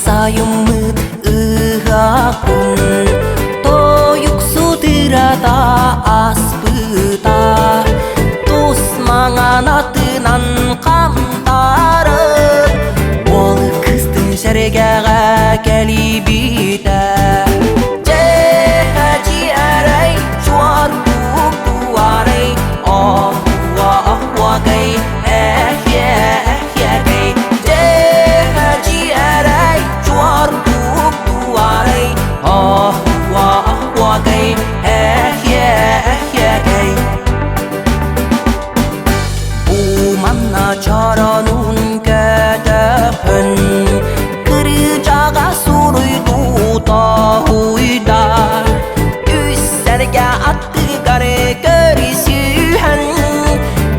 Sayımıt ıgakın Toyuk sudırada aspıda Tosmağan atınan kamtarın Ol kızdın şergeğe gelibide Cehaci eray çuar buk duvarey Ahva ahva gay ehye ehye gay Cehaci eray çuar buk duvarey Ahva ahva gay ehye ehye gay Bu manna çaranun gedehün Kırıcağa suruydu da huyda Üsserge attı gare görüsühen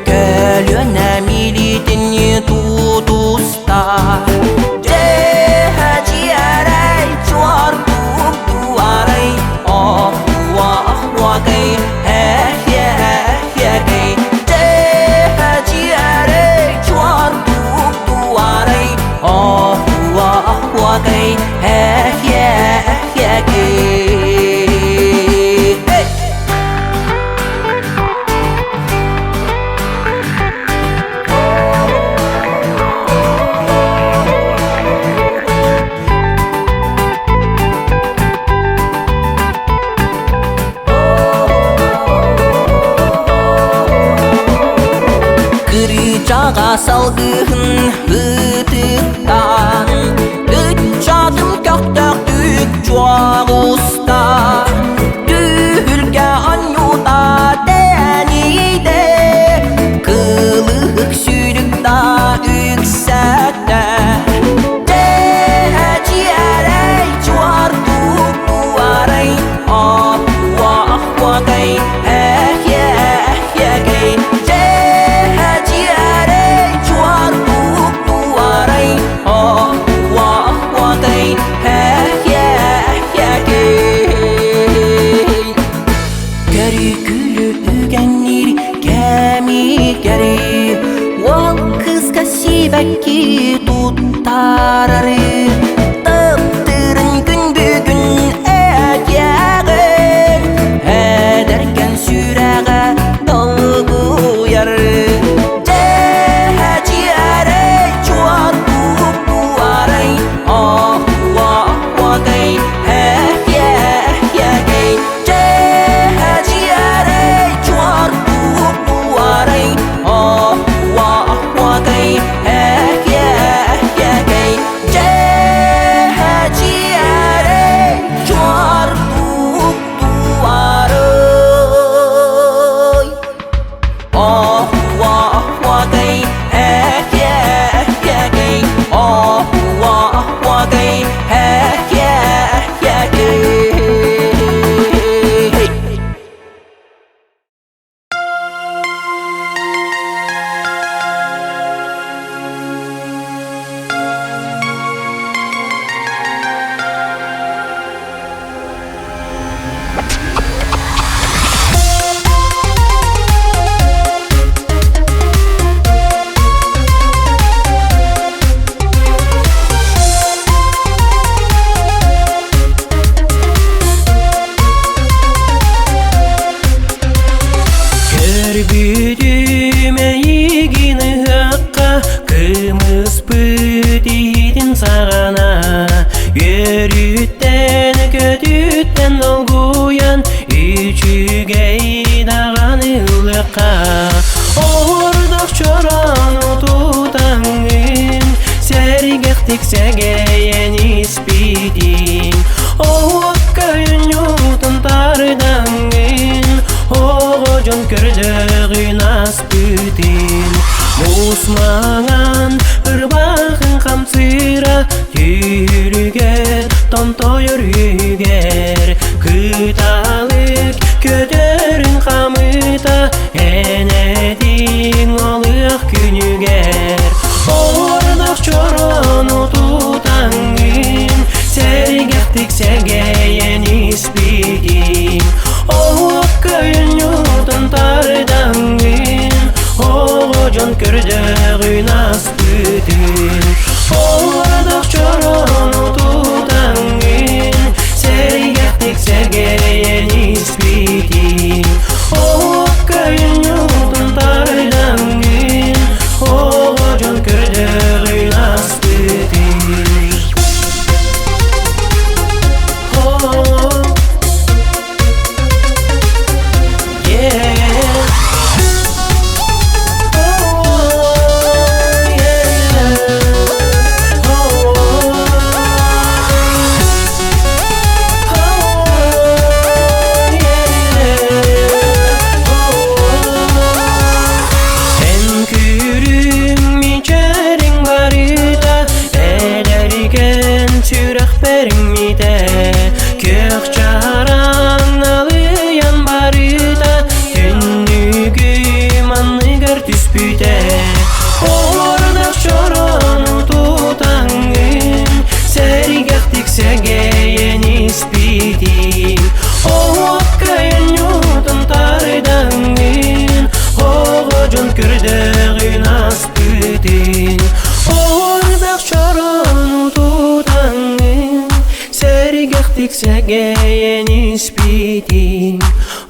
Gölüne milidin tutusta Cehaci eray çuar buk duvarey Ahva ahva gay ehye ehye gay Cehaci eray çuar buk duvarey Ahva ahva gay ehye ehye gay Kırıcağa salgın hıtıktan Üç adım göktürdük çoğu usta Dühülge anyuda denide Kılık sürük da yüksekte Cehaci eray çuar buk duvarey Ahva ahva gay ehye ehye gay Cehaci eray çuar buk duvarey Ahva ahva gay ehye ehye gay Geri gülü ügenir gemi geri Ol kız kasibeki tutararı Tıptırın gün bugün egeğin Ederken süreğe dolgu yarı Cehaci eray çuar buk duvarey Ahva ahva gay ehye ehye gay Cehaci eray çuar buk duvarey Ahva ahva gay ehye ehye gay Cehaci eray çuar buk duvarey Ahva ahva gay ehye ehye gay Ahva ahva gay ehye ehye gay Büdüme yigini haqqa Kımız büdüydin sağana Yörütten kötütten olguyan Üçüge dağan ılıqqa Orduk çoran tutangın Sergektik segeyen ispidin Oğuk köyün yutun tardangın Oğucun kördüğün as Mağan ırbağın kamsıra Yürüger tontoyor yüger Kıtalık kötörün kamıta Enedin oluyor günüger Ordak çoronu tutangın Sergektik sergeyen ispidim O köyün yurdun tardangın Oğucun kördüğün aspüdün Ordak çoronu tutangın Sergektik sergeyen ispidim O köyün yurdun tardangın Oğucun kördüğün aspüdün Kök çaran alıyan barıda Tünnügüm anlıgar tüspüde Ordak çoronu tutangın Sergektik sergeyen ispidim O köyün yurdun tardangın Oğucun kördüğün aspüdün Ordak çoronu tutangın Sergektik sergeyen ispidim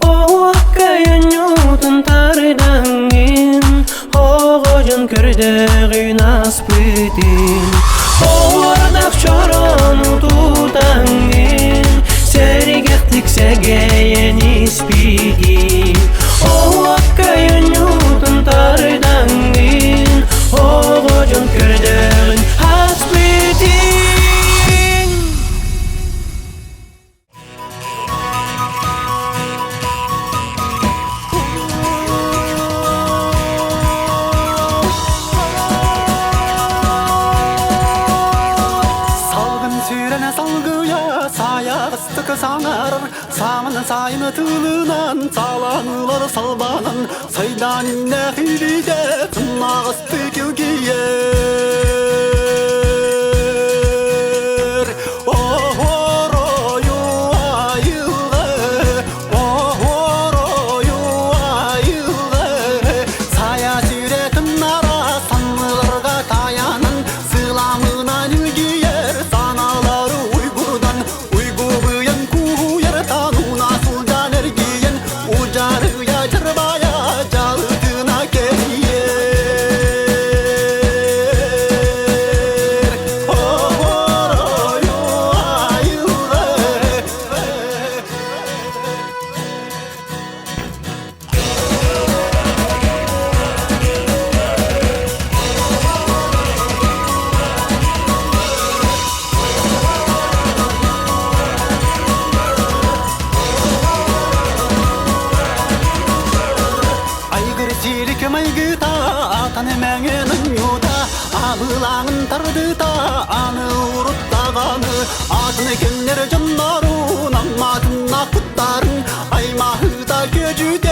O köyün yurdun tardangın Oğucun kördüğün aspüdün Ordak çoronu tutangın Sergektik sergeyen ispidim O köyün yurdun tardangın Oğucun kördüğün aspüdün Ысtık саңарыр, самын сайыны тылынан Саланылар салбанын, сайданына хилиде Тынағысты кеугейер Орою айылы, орою айылы Сая жүретін ара саныларға таянын Сыламынан үлгейер саналары уйгурдан Ağılağın tardıda, anı uruttağanı Atını kenler canlarun, ammadın akıttarın Aymahıda göcüde